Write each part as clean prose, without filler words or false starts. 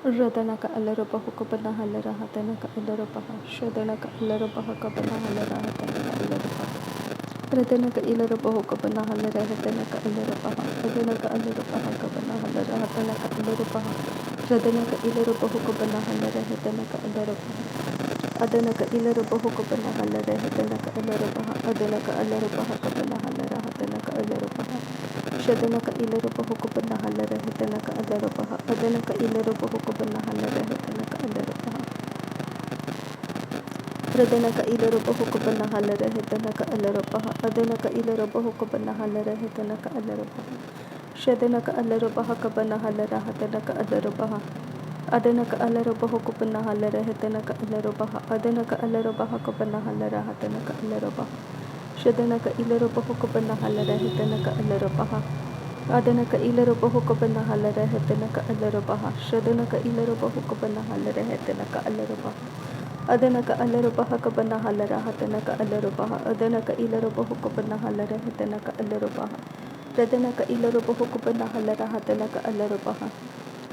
Radanaka Alarabah Kabana Halarahatanaka Alarabaha, Shadanaka Alarabaha Kabana Halarahatanaka Alarabaha, Radanaka Ilarabaho Kabana Halarahatanaka Alarabaha, Radanaka Alarabaha Kabana Halarahatanaka Alarabaha, Radanaka Ilarabaho Kabana Halarahatanaka Alarabaha, Adanaka Ilarabaho Kabana Halarahatanaka Alarabaha, Adanaka Alarabaha Kabana Halarahatanaka Alarabaha, Shadanaka Ilarabaho Kabana Halarahatanaka Alarabaha, Adanaka Ilarabaho Kabana Halarahatanaka Alarabaha, Radanaka Ilarabaho Kabana Halarahatanaka Alarabaha, Adanaka Ilarabaho Kabana Halarahatanaka Alarabaha, Shadanaka Alarabaha Kabana Halarahatanaka Alarabaha, Adanaka Alarabaho Kabana Halarahatanaka Alarabaha, Adanaka Alarabaha Kabana Halarahatanaka Alarabaha, Shadanaka Ilarabaho Kabana Halarahatanaka Alarabaha, Adanaka Ilarabaho Kabana Halarahatanaka Alarabaha, Shadanaka Ilarabaho Kabana Halarahatanaka Alarabaha, Adanaka Alarabaha Kabana Halarahatanaka Alarabaha, Adanaka Ilarabaho Kabana Halarahatanaka Alarabaha, Radanaka Ilarabaho Kabana Halarahatanaka Alarabaha,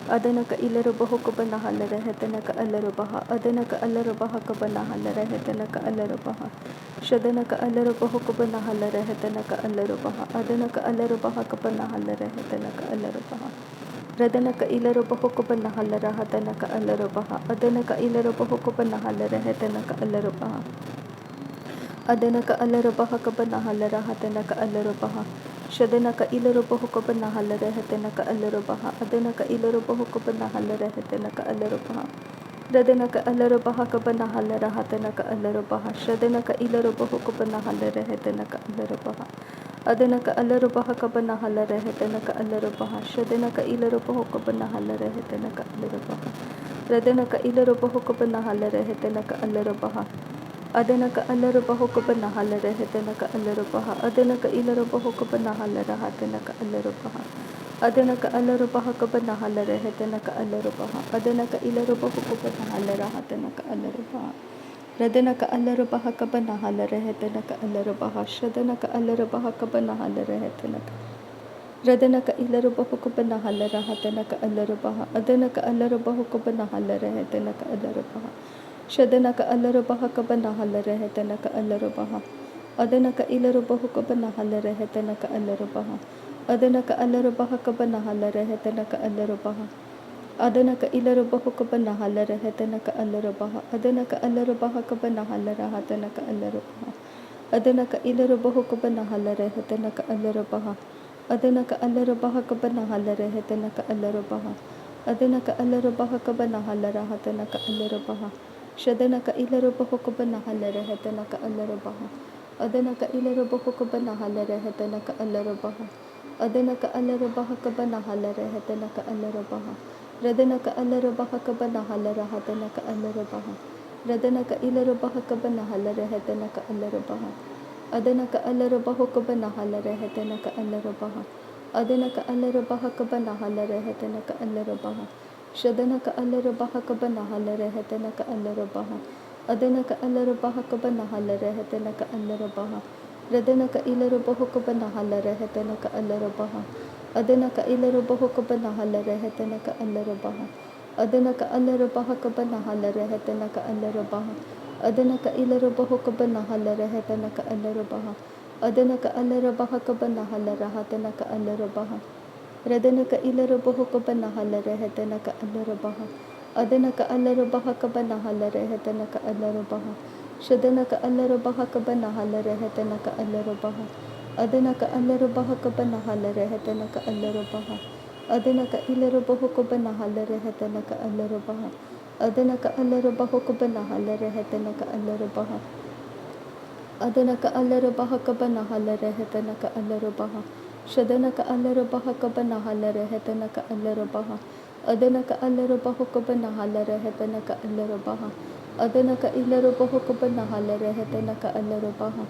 Adanaka Ilarabaho Kabana Halarahatanaka Alarabaha, Adanaka Alarabaha Kabana Halarahatanaka Alarabaha, Shadanaka Alarabaho Kabana Halarahatanaka Alarabaha, Adanaka Alarabaha Kabana Halarahatanaka Alarabaha, Radanaka Ilarabaho Kabana Halarahatanaka Alarabaha, Adanaka Ilarabaho Kabana Halarahatanaka Alarabaha, Adanaka Alarabaha Kabana Halarahatanaka Alarabaha, Shadanaka Ilarabaho Kabana Halarahatanaka Alarabaha, Adanaka Ilarabaho Kabana Halarahatanaka Alarabaha, Radanaka Alarabaha Kabana Halarahatanaka Alarabaha, Shadanaka Ilarabaho Kabana Halarahatanaka Alarabaha, Adanaka Alarabaha Kabana Halarahatanaka Alarabaha, Shadanaka Ilarabaho Kabana Halarahatanaka Alarabaha, Radanaka Ilarabaho Kabana Halarahatanaka Alarabaha, Adanaka Alarabaho Kabana Halarahatanaka Alarabaha, Adanaka Ilarabaho Kabana Halarahatanaka Alarabaha, Adanaka Alarabaha Kabana Halarahatanaka Alarabaha, Adanaka Ilarabaho Kabana Halarahatanaka Alarabaha, Radanaka Alarabaha Kabana Halarahatanaka Alarabaha, Shadanaka Alarabaha Kabana Halarahatanaka, Radanaka Ilarabaho Kabana Halarahatanaka Alarabaha, Adanaka Alarabaho Kabana Halarahatanaka Alarabaha, Shadanaka Alarabaha Kabana Halarahatanaka Alarabaha, Adanaka Ilarabaho Kabana Halarahatanaka Alarabaha, Adanaka Alarabaha Kabana Halarahatanaka Alarabaha, Adanaka Ilarabaho Kabana Halarahatanaka Alarabaha, Adanaka Alarabaha Kabana Halarahatanaka Alarabaha, Adanaka Ilarabaho Kabana Halarahatanaka Alarabaha, Adanaka Alarabaha Kabana Halarahatanaka Alarabaha, Adanaka Alarabaha Kabana Halarahatanaka Alarabaha, Shadanaka Ilarabaho Kabana Halarahatanaka Alarabaha, Adanaka Ilarabaho Kabana Halarahatanaka Alarabaha, Adanaka Alarabaha Kabana Halarahatanaka Alarabaha, Radanaka Alarabaha Kabana Halarahatanaka Alarabaha, Radanaka Ilarabaha Kabana Halarahatanaka Alarabaha, Adanaka Alarabaho Kabana Halarahatanaka Alarabaha, Adanaka Alarabaha Kabana Halarahatanaka Alarabaha, Shadanaka Alarabaha Kabana Halarahatanaka Alarabaha, Adanaka Alarabaha Kabana Halarahatanaka Alarabaha, Radanaka Ilarabaho Kabana Halarahatanaka Alarabaha, Adanaka Ilarabaho Kabana Halarahatanaka Alarabaha, Adanaka Alarabaha Kabana Halarahatanaka Alarabaha, Adanaka Ilarabaho Kabana Halarahatanaka Alarabaha, Adanaka Alarabaha Kabana Halarahatanaka Alarabaha, Radanaka Ilarabaho Kabana Halarahatanaka Alarabaha, Adanaka Alarabaha Kabana Halarahatanaka Alarabaha, Shadanaka Alarabaha Kabana Halarahatanaka Alarabaha, Adanaka Alarabaha Kabana Halarahatanaka Alarabaha, Adanaka Ilarabaho Kabana Halarahatanaka Alarabaha, Adanaka Alarabaho Kabana Halarahatanaka Alarabaha, Adanaka Alarabaha Kabana Halarahatanaka Alarabaha, Shadanaka Alarabaha Kabana Halarahatanaka Alarabaha, Adanaka Alarabaho Kabana Halarahatanaka Alarabaha, Adanaka Ilarabaho Kabana Halarahatanaka Alarabaha,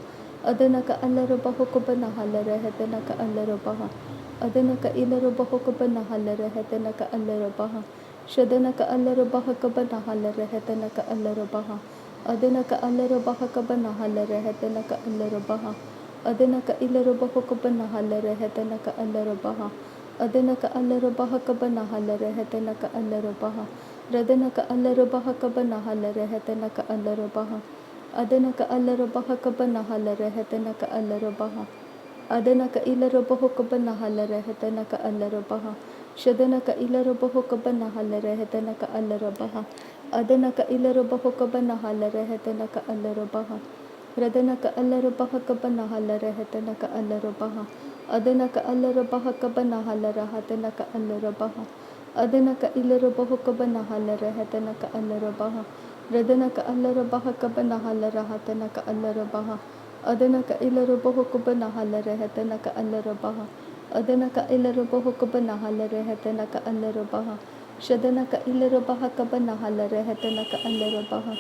Adanaka Alarabaho Kabana Halarahatanaka Alarabaha, Adanaka Ilarabaho Kabana Halarahatanaka Alarabaha, Shadanaka Alarabaha Kabana Halarahatanaka Alarabaha, Adanaka Alarabaha Kabana Halarahatanaka Alarabaha, Adanaka Ilarabaho Kabana Halarahatanaka Alarabaha, Adanaka Alarubaha Kabanahala Rehetanaka Alarubaha Radanaka Alarubaha Kabanahala Rehetanaka Alarubaha Adanaka Alarubaha Kabanahala Rehetanaka Alarubaha Adanaka Ilarubahu Kabanahala Rehetanaka Alarubaha Shadanaka Ilarubahu Kabanahala Rehetanaka Alarubaha Adanaka Ilarubahu Kabanahala Rehetanaka Alarubaha Radanaka Alarubaha Kabanahala Rehetanaka Alarubaha Adanaka Alarubaha Kabanahala Rahatanaka Alarubaha Adanaka Ilarubahu Kabanahala Rehetanaka Alarubaha Radanaka Alarubaha Kabanahala Rahatanaka Alarubaha Adanaka Ilarubahu Kabanahala Rehetanaka Alarubaha Adanaka Ilarubahu Kabanahala Rehetanaka Alarubaha Shadanaka Ilarubaha Kabanahala Rehetanaka Alarubaha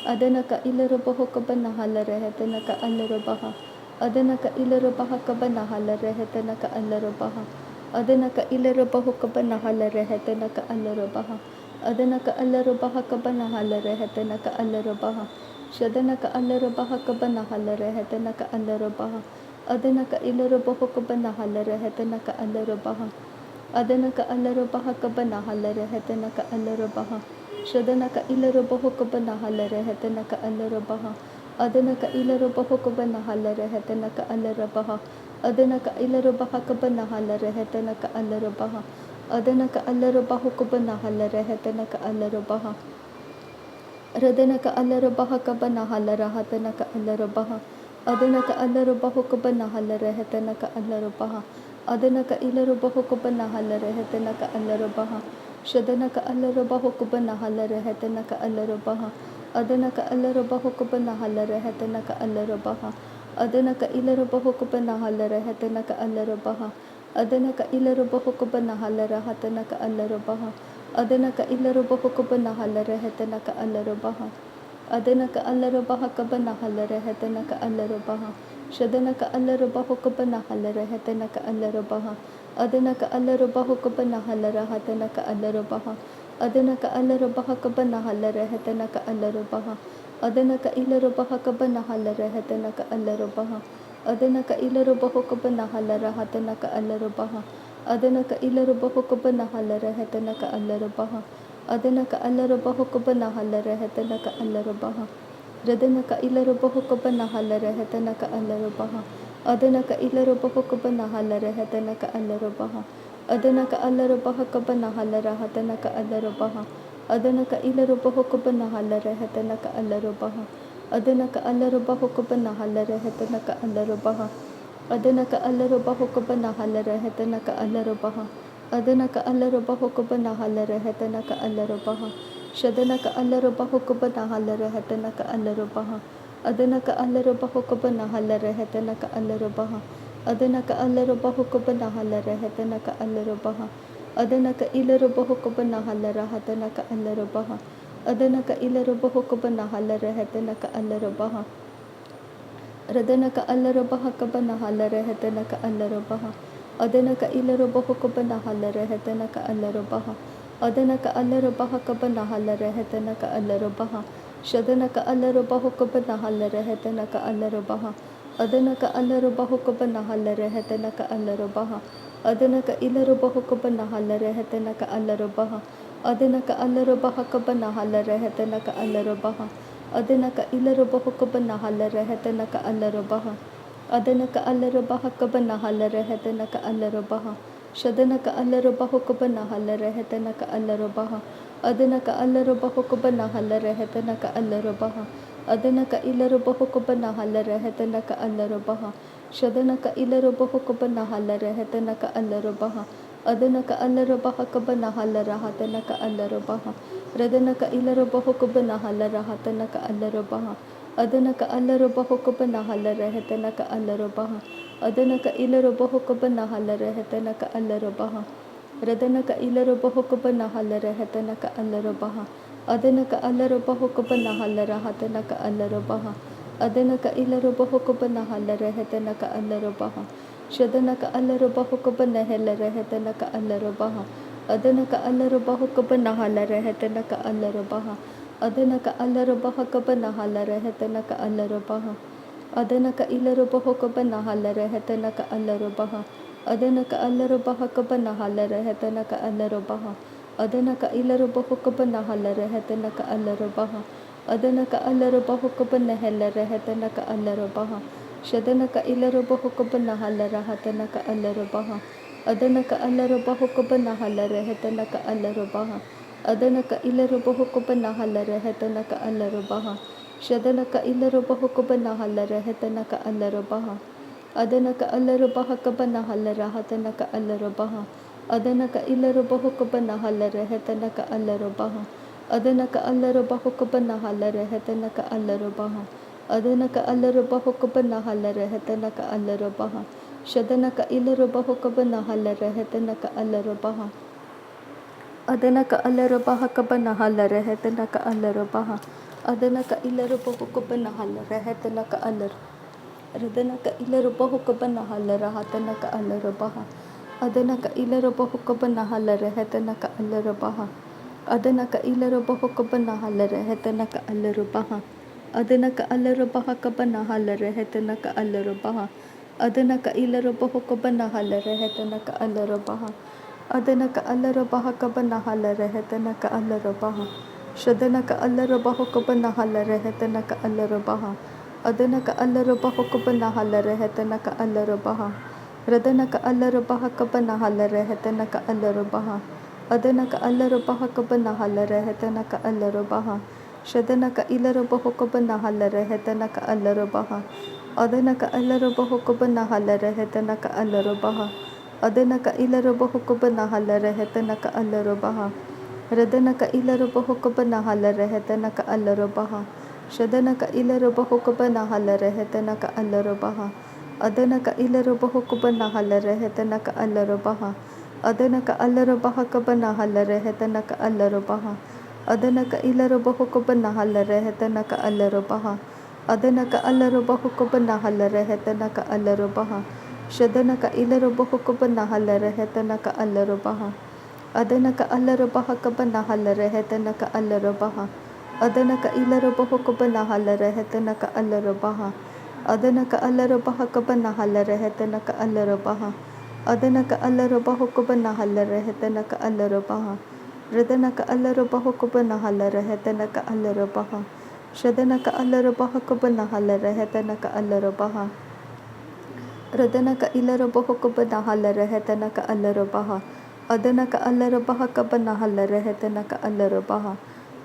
Adanaka Ilarubahu Kabanahala Rehetanaka Alarubaha Adanaka Ilarubaha Kabanahala Rehetanaka Alarubaha Adanaka Ilarubahu Kabanahala Rehetanaka Alarubaha Adanaka Alarubaha Kabanahala Rehetanaka Alarubaha Shadanaka Alarubaha Kabanahala Rehetanaka Alarubaha Adanaka Ilarubahu Kabanahala Rehetanaka Alarubaha Adanaka Alarubaha Kabanahala Rehetanaka Alarubaha Shadanaka Ilarubahu Kabanahala Rehetanaka Alarubaha Adanaka Ilarubahu Kabanahala Rehetanaka Alarubaha Adanaka Ilarubaha Kabanahala Rehetanaka Alarubaha Adanaka Alarubahu Kabanahala Rehetanaka Alarubaha Radanaka Alarubaha Kabanahala Rahatanaka Alarubaha Adanaka Alarubahu Kabanahala Rehetanaka Alarubaha Adanaka Ilarubahu Kabanahala Rehetanaka Alarubaha Shadanaka Alarubahu Kabanahala Rehetanaka Alarubaha Adanaka Alarubahu Kabanahala Rehetanaka Alarubaha Adanaka Ilarubahu Kabanahala Rehetanaka Alarubaha Adanaka Ilarubahu Kabanahala Rahatanaka Alarubaha Adanaka Ilarubahu Kabanahala Rehetanaka Alarubaha Adanaka Alarubaha Kabanahala Rehetanaka Alarubaha Shadanaka Alarubahu Kabanahala Rehetanaka Alarubaha Adanaka Alarubahu Kabanahala Rahatanaka Alarubaha Adanaka Alarubaha Kabanahala Rehetanaka Alarubaha Adanaka Ilarubaha Kabanahala Rehetanaka Alarubaha Adanaka Ilarubahu Kabanahala Rahatanaka Alarubaha Adanaka Ilarubahu Kabanahala Rehetanaka Alarubaha Adanaka Alarubahu Kabanahala Rehetanaka Alarubaha Radanaka Ilarubahu Kabanahala Rehetanaka Alarubaha Adanaka Ilarubahu Kabanahala Rehetanaka Alarubaha Adanaka Alarubaha Kabanahala Rahatanaka Alarubaha Adanaka Ilarubahu Kabanahala Rehetanaka Alarubaha Adanaka Alarubahu Kabanahala Rehetanaka Alarubaha Adanaka Alarubahu Kabanahala Rehetanaka Alarubaha Adanaka Alarubahu Kabanahala Rehetanaka Alarubaha Shadanaka Alarubahu Kabanahala Rehetanaka Alarubaha Adanaka Alarubahu Kabanahala Rehetanaka Alarubaha Adanaka Alarubahu Kabanahala Rehetanaka Alarubaha Adanaka Ilarubahu Kabanahala Rahatanaka Alarubaha Adanaka Ilarubahu Kabanahala Rehetanaka Alarubaha Radanaka Alarubaha Kabanahala Rehetanaka Alarubaha Adanaka Ilarubahu Kabanahala Rehetanaka Alarubaha Adanaka Alarubaha Kabanahala Rehetanaka Alarubaha Shadanaka Alarubahu Kabanahala Rehetanaka Alarubaha Adanaka Alarubahu Kabanahala Rehetanaka Alarubaha Adanaka Ilarubahu Kabanahala Rehetanaka Alarubaha Adanaka Alarubaha Kabanahala Rehetanaka Alarubaha Adanaka Ilarubahu Kabanahala Rehetanaka Alarubaha Adanaka Alarubaha Kabanahala Rehetanaka Alarubaha Shadanaka Alarubahu Kabanahala Rehetanaka Alarubaha Adanaka Alarubahu Kabanahala Rehetanaka Alarubaha Adanaka Ilarubahu Kabanahala Rehetanaka Alarubaha Shadanaka Ilarubahu Kabanahala Rehetanaka Alarubaha Adanaka Alarubaha Kabanahala Rahatanaka Alarubaha Radanaka Ilarubahu Kabanahala Rahatanaka Alarubaha Adanaka Alarubahu Kabanahala Rehetanaka Alarubaha Adanaka Ilarubahu Kabanahala Rehetanaka Alarubaha Radanaka Ilarubahu Kabanahala Rehetanaka Alarubaha Adanaka Alarubahu Kabanahala Rahatanaka Alarubaha Adanaka Ilarubahu Kabanahala Rehetanaka Alarubaha Shadanaka Alarubahu Kabanahala Rehetanaka Alarubaha Adanaka Alarubahu Kabanahala Rehetanaka Alarubaha Adanaka Alarubaha Kabanahala Rehetanaka Alarubaha Adanaka Ilarubahu Kabanahala Rehetanaka Alarubaha ಅದನಕ ಅಲ್ಲರು ಬಹಕಬನ ಹಲರ ಹೆತನಕ ಅಲ್ಲರು ಬಹ ಅದನಕ ಇಲ್ಲರು ಬಹುಕಬನ ಹಲರ ಹೆತನಕ ಅಲ್ಲರು ಬಹ ಅದನಕ ಅಲ್ಲರು ಬಹುಕಬನ ಹೆಲ್ಲರ ಹೆತನಕ ಅಲ್ಲರು ಬಹ ಶದನಕ ಇಲ್ಲರು ಬಹುಕಬನ ಹಲರ ಹತನಕ ಅಲ್ಲರು ಬಹ ಅದನಕ ಅಲ್ಲರು ಬಹುಕಬನ ಹಲರ ಹೆತನಕ ಅಲ್ಲರು ಬಹ ಅದನಕ ಇಲ್ಲರು ಬಹುಕಬನ ಹಲರ ಹೆತನಕ ಅಲ್ಲರು ಬಹ ಶದನಕ ಇಲ್ಲರು ಬಹುಕಬನ ಹಲರ ಹೆತನಕ ಅಲ್ಲರು ಬಹ ಅದನಕ ಅಲ್ಲರು ಬಹಕಬನ ಹಲ್ಲರ ಹತನಕ ಅಲ್ಲರು ಬಹ ಅದನಕ ಇಲ್ಲರು ಬಹುಕಬನ ಹಲ್ಲರ ಹೆತನಕ ಅಲ್ಲರು ಬಹ ಅದನಕ ಅಲ್ಲರು ಬಹುಕಬನ ಹಲ್ಲರ ಹೆತನಕ ಅಲ್ಲರು ಬಹ ಅದನಕ ಅಲ್ಲರು ಬಹುಕಬನ ಹಲ್ಲರ ಹೆತನಕ ಅಲ್ಲರು ಬಹ ಶದನಕ ಇಲ್ಲರು ಬಹುಕಬನ ಹಲ್ಲರ ಹೆತನಕ ಅಲ್ಲರು ಬಹ ಅದನಕ ಅಲ್ಲರು ಬಹಕಬನ ಹಲ್ಲರ ಹೆತನಕ ಅಲ್ಲರು ಬಹ ಅದನಕ ಇಲ್ಲರು ಬಹುಕಬನ ಹಲ್ಲರ ಹೆತನಕ ಅಲ್ಲರು ರದನಕ ಇಲ್ಲರು ಬಹುಕಬನ ಹಲ್ಲರ ಹತನಕ ಅಲ್ಲರು ಬಹ ಅದನಕ ಇಲ್ಲರು ಬಹುಕಬನ ಹಲ್ಲರ ಹೆತನಕ ಅಲ್ಲರು ಬಹ ಅದನಕ ಇಲ್ಲರು ಬಹುಕಬನ ಹಲ್ಲರ ಹೆತನಕ ಅಲ್ಲರು ಬಹ ಅದನಕ ಅಲ್ಲರು ಬಹಕಬನ ಹಲ್ಲರ ಹೆತನಕ ಅಲ್ಲರು ಬಹ ಅದನಕ ಇಲ್ಲರು ಬಹುಕಬನ ಹಲ್ಲರ ಹೆತನಕ ಅಲ್ಲರು ಬಹ ಅದನಕ ಅಲ್ಲರು ಬಹಕಬನ ಹಲ್ಲರ ಹೆತನಕ ಅಲ್ಲರು ಬಹ ಶದನಕ ಅಲ್ಲರು ಬಹುಕಬನ ಹಲ್ಲರ ಹೆತನಕ ಅಲ್ಲರು ಬಹ ಅದನಕ ಅಲ್ಲರು ಬಹುಕಬನ ಹಲ್ಲರ ಹೆತನಕ ಅಲ್ಲರು ಬಹ ರದನಕ ಅಲ್ಲರು ಬಹಕಬನ ಹಲ್ಲರ ಹೆತನಕ ಅಲ್ಲರು ಬಹ ಅದನಕ ಅಲ್ಲರು ಬಹಕಬನ ಹಲ್ಲರ ಹೆತನಕ ಅಲ್ಲರು ಬಹ ಶದನಕ ಇಲ್ಲರು ಬಹುಕಬನ ಹಲ್ಲರ ಹೆತನಕ ಅಲ್ಲರು ಬಹ ಅದನಕ ಅಲ್ಲರು ಬಹುಕಬನ ಹಲ್ಲರ ಹೆತನಕ ಅಲ್ಲರು ಬಹ ಅದನಕ ಇಲ್ಲರು ಬಹುಕಬನ ಹಲ್ಲರ ಹೆತನಕ ಅಲ್ಲರು ಬಹ ರದನಕ ಇಲ್ಲರು ಬಹುಕಬನ ಹಲ್ಲರ ಹೆತನಕ ಅಲ್ಲರು ಬಹ ಶದನಕ ಇಲ್ಲರು ಬಹುಕಬನ ಹಲ್ಲರ ಹೆತನಕ ಅಲ್ಲರು ಬಹ ಅದನಕ ಇಲ್ಲರು ಬಹುಕಬನ ಹಲ್ಲರ ಹೆತನಕ ಅಲ್ಲರು ಬಹ ಅದನಕ ಅಲ್ಲರು ಬಹಕಬನ ಹಲ್ಲರ ಹೆತನಕ ಅಲ್ಲರು ಬಹ ಅದನಕ ಇಲ್ಲರು ಬಹುಕಬನ ಹಲ್ಲರ ಹೆತನಕ ಅಲ್ಲರು ಬಹ ಅದನಕ ಅಲ್ಲರು ಬಹುಕಬನ ಹಲ್ಲರ ಹೆತನಕ ಅಲ್ಲರು ಬಹ ಶದನಕ ಇಲ್ಲರು ಬಹುಕಬನ ಹಲ್ಲರ ಹೆತನಕ ಅಲ್ಲರು ಬಹ ಅದನಕ ಅಲ್ಲರು ಬಹಕಬನ ಹಲ್ಲರ ಹೆತನಕ ಅಲ್ಲರು ಬಹ ಅದನಕ ಇಲ್ಲರು ಬಹುಕಬನ ಹಲ್ಲರ ಹೆತನಕ ಅಲ್ಲರು ಬಹ ಅದನಕ ಅಲ್ಲರು ಬಹಕಬನ ಹಲ್ಲರ ಹೆತನಕ ಅಲ್ಲರು ಬಹ ಅದನಕ ಅಲ್ಲರು ಬಹುಕಬನ ಹಲ್ಲರ ಹೆತನಕ ಅಲ್ಲರು ಬಹ ರದನಕ ಅಲ್ಲರು ಬಹುಕಬನ ಹಲ್ಲರ ಹೆತನಕ ಅಲ್ಲರು ಬಹ ಶದನಕ ಅಲ್ಲರು ಬಹಕಬನ ಹಲ್ಲರ ಹೆತನಕ ಅಲ್ಲರು ಬಹ ರದನಕ ಇಲ್ಲರು ಬಹುಕಬನ ಹಲ್ಲರ ಹೆತನಕ ಅಲ್ಲರು ಬಹ ಅದನಕ ಅಲ್ಲರು ಬಹಕಬನ ಹಲ್ಲರ ಹೆತನಕ ಅಲ್ಲರು ಬಹ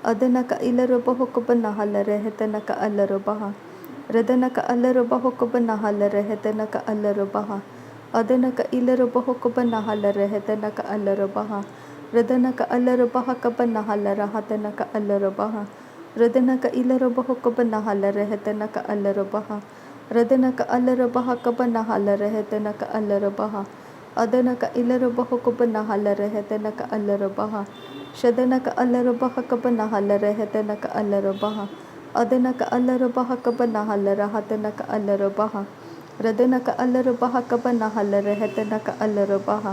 ಅದನಕ ಇಲ್ಲರು ಬಹುಕಬನ ಹಲ್ಲರ ಹೆತನಕ ಅಲ್ಲರು ಬಹ ರದನಕ ಅಲ್ಲರು ಬಹುಕಬನ ಹಲ್ಲರ ಹೆತನಕ ಅಲ್ಲರು ಬಹ ಅದನಕ ಇಲ್ಲರು ಬಹುಕಬನ ಹಲ್ಲರ ಹೆತನಕ ಅಲ್ಲರು ಬಹ ರದನಕ ಅಲ್ಲರು ಬಹಕಬನ ಹಲ್ಲರ ಹತನಕ ಅಲ್ಲರು ಬಹ ರದನಕ ಇಲ್ಲರು ಬಹುಕಬನ ಹಲ್ಲರ ಹೆತನಕ ಅಲ್ಲರು ಬಹ ರದನಕ ಅಲ್ಲರು ಬಹಕಬನ ಹಲ್ಲರ ಹೆತನಕ ಅಲ್ಲರು ಬಹ ಅದನಕ ಇಲ್ಲರು ಬಹುಕಬನ ಹಲ್ಲರ ಹೆತನಕ ಅಲ್ಲರು ಬಹ ಶದನಕ ಅಲ್ಲರು ಬಹಕಬನ ಹಲ್ಲರ ಹೆತನಕ ಅಲ್ಲರು ಬಹ ಅದನಕ ಅಲ್ಲರು ಬಹಕಬನ ಹಲ್ಲರ ಹತನಕ ಅಲ್ಲರು ಬಹ ರದನಕ ಅಲ್ಲರು ಬಹಕಬನ ಹಲ್ಲರ ಹೆತನಕ ಅಲ್ಲರು ಬಹ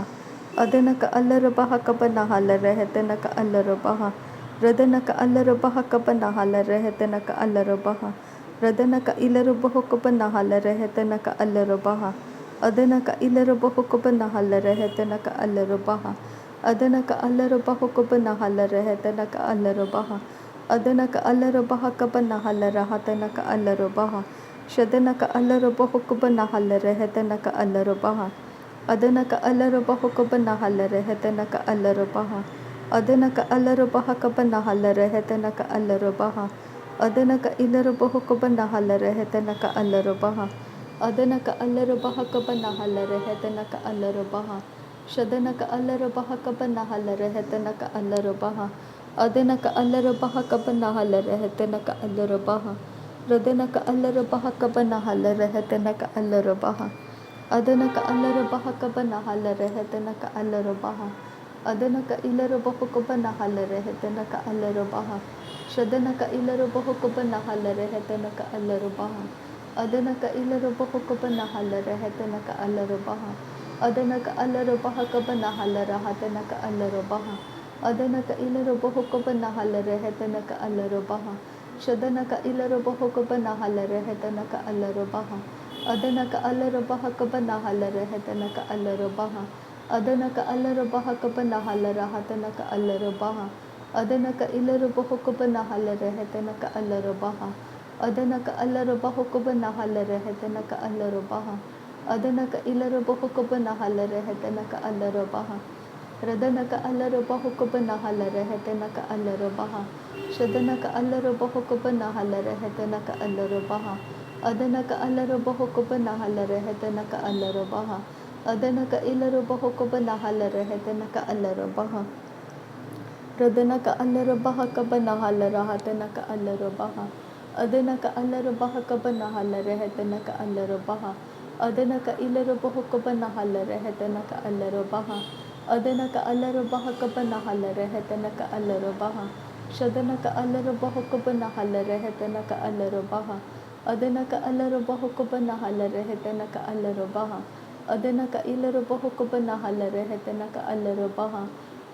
ಅದನಕ ಅಲ್ಲರು ಬಹಕಬನ ಹಲ್ಲರ ಹೆತನಕ ಅಲ್ಲರು ಬಹ ರದನಕ ಅಲ್ಲರು ಬಹಕಬನ ಹಲ್ಲರ ಹೆತನಕ ಅಲ್ಲರು ಬಹ ರದನಕ ಇಲ್ಲರು ಬಹುಕಬನ ಹಲ್ಲರ ಹೆತನಕ ಅಲ್ಲರು ಬಹ ಅದನಕ ಇಲ್ಲರು ಬಹುಕಬನ ಹಲ್ಲರ ಹೆತನಕ ಅಲ್ಲರು ಬಹ ಅದನಕ ಅಲ್ಲರು ಬಹುಕಬನ ಹಲ್ಲರ ಹೆತನಕ ಅಲ್ಲರು ಬಹ ಅದನಕ ಅಲ್ಲರು ಬಹಕಬನ ಹಲ್ಲರ ಹತನಕ ಅಲ್ಲರು ಬಹ ಶದನಕ ಅಲ್ಲರು ಬಹುಕಬನ ಹಲ್ಲರ ಹೆತನಕ ಅಲ್ಲರು ಬಹ ಅದನಕ ಅಲ್ಲರು ಬಹುಕಬನ ಹಲ್ಲರ ಹೆತನಕ ಅಲ್ಲರು ಬಹ ಅದನಕ ಅಲ್ಲರು ಬಹಕಬನ ಹಲ್ಲರ ಹೆತನಕ ಅಲ್ಲರು ಬಹ ಅದನಕ ಇಲ್ಲರು ಬಹುಕಬನ ಹಲ್ಲರ ಹೆತನಕ ಅಲ್ಲರು ಬಹ ಅದನಕ ಅಲ್ಲರು ಬಹಕಬನ ಹಲ್ಲರ ಹೆತನಕ ಅಲ್ಲರು ಬಹ ಶದನಕ ಅಲ್ಲರು ಬಹಕಬನ ಹಲ್ಲರ ಹೆತನಕ ಅಲ್ಲರು ಬಹ ಅದನಕ ಅಲ್ಲರು ಬಹಕಬನ ಹಲ್ಲರ ಹೆತನಕ ಅಲ್ಲರು ಬಹ ರದನಕ ಅಲ್ಲರು ಬಹಕಬನ ಹಲ್ಲರ ಹೆತನಕ ಅಲ್ಲರು ಬಹ ಅದನಕ ಅಲ್ಲರು ಬಹಕಬನ ಹಲ್ಲರ ಹೆತನಕ ಅಲ್ಲರು ಬಹ ಅದನಕ ಇಲ್ಲರು ಬಹುಕಬನ ಹಲ್ಲರ ಹೆತನಕ ಅಲ್ಲರು ಬಹ ಶದನಕ ಇಲ್ಲರು ಬಹುಕಬನ ಹಲ್ಲರ ಹೆತನಕ ಅಲ್ಲರು ಬಹ ಅದನಕ ಇಲ್ಲರು ಬಹುಕಬನ ಹಲ್ಲರ ಹೆತನಕ ಅಲ್ಲರು ಬಹ ಅದನಕ ಅಲ್ಲರು ಬಹಕಬನ ಹಲ್ಲರ ಹತನಕ ಅಲ್ಲರು ಬಹ ಅದನಕ ಇಲ್ಲರು ಬಹುಕಬನ ಹಲ್ಲರ ಹೆತನಕ ಅಲ್ಲರು ಬಹ ಶದನಕ ಇಲ್ಲರು ಬಹುಕಬನ ಹಲ್ಲರ ಹೆತನಕ ಅಲ್ಲರು ಬಹ अदनक अलरबह कबना हलरहतनक अलरबह अदनक अलरबह कबना हलरहतनक अलरबह अदनक इलरबह कबना हलरहतनक अलरबह अदनक अलरबह कबना हलरहतनक अलरबह अदनक इलरबह कबना हलरहतनक अलरबह रदनक अलरबह कबना हलरहतनक अलरबह शदनक अलरबह कबना हलरहतनक अलरबह अदनक अलरबह कबना हलरहतनक अलरबह अदनक इलरबह कबना हलरहतनक अलरबह रदनक अलरबह कबना हलरहतनक अलरबह अदनक अलरबह कबना हलरहतनक अलरबह अदनक इलरबह कबना हलरहतनक अलरबह अदनक अलरबह कबना हलरहतनक अलरबह शदनक अलरबह कबना हलरहतनक अलरबह अदनक अलरबह कबना हलरहतनक अलरबह अदनक इलरबह कबना हलरहतनक अलरबह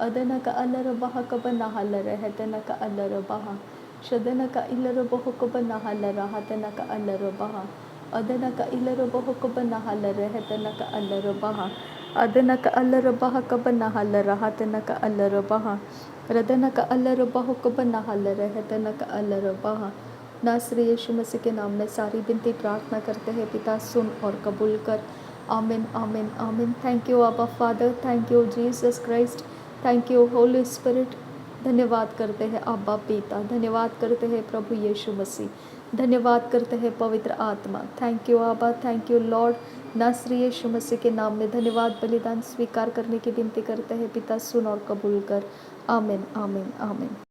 अदनक अलरबह कबना हलरहतनक अलरबह शदनक इलरबह कबना हलरहतनक अलरबह अदनक इलरबह कबना हलरहतनक अलरबह अदनक अलरबह कबना हलरहतनक अलरबह रदनक अलरबह कबना हलरहतनक अलरबह। नासरी यीशु मसीह के नाम में सारी विनती प्रार्थना करते हैं, पिता सुन और कबूल कर। आमीन आमीन आमीन। थैंक यू आबा father, thank you Jesus Christ, thank you Holi spirit. धन्यवाद करते हैं आबा पिता, धन्यवाद करते हैं प्रभु यीशु मसीह, धन्यवाद करते हैं पवित्र आत्मा। थैंक यू आबा, थैंक यू लॉर्ड। नासरी यीशु मसीह के नाम में धन्यवाद बलिदान स्वीकार करने की विनती करते हैं, पिता सुन और कबूल कर। आमीन आमीन आमीन।